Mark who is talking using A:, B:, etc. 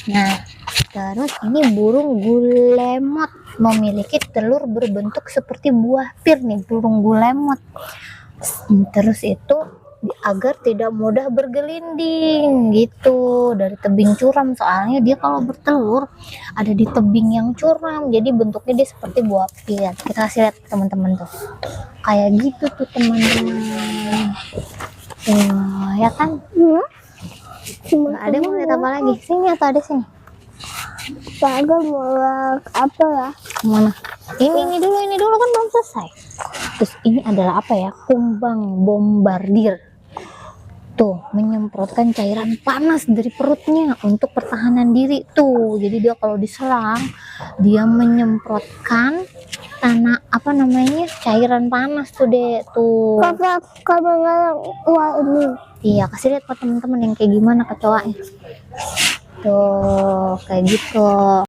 A: Nah, terus ini burung gulemot memiliki telur berbentuk seperti buah pir nih, burung gulemot. Terus itu agar tidak mudah bergelinding gitu dari tebing curam, soalnya dia kalau bertelur ada di tebing yang curam, jadi bentuknya dia seperti buah pir. Kita kasih lihat teman-teman tuh, kayak gitu tuh teman-teman. Ya kan? Ada yang mau lihat apa lagi? Sini atau ada sini?
B: Kagak mau apa ya?
A: Mana? Ini dulu kan belum selesai. Terus ini adalah apa ya? Kumbang bombardir. Tuh, menyemprotkan cairan panas dari perutnya untuk pertahanan diri tuh. Jadi dia kalau diserang, dia menyemprotkan cairan panas tuh deh tuh.
B: Kakak uang ini.
A: Iya, kasih lihat ke teman-teman yang kayak gimana kecoanya. Tuh, kayak gitu.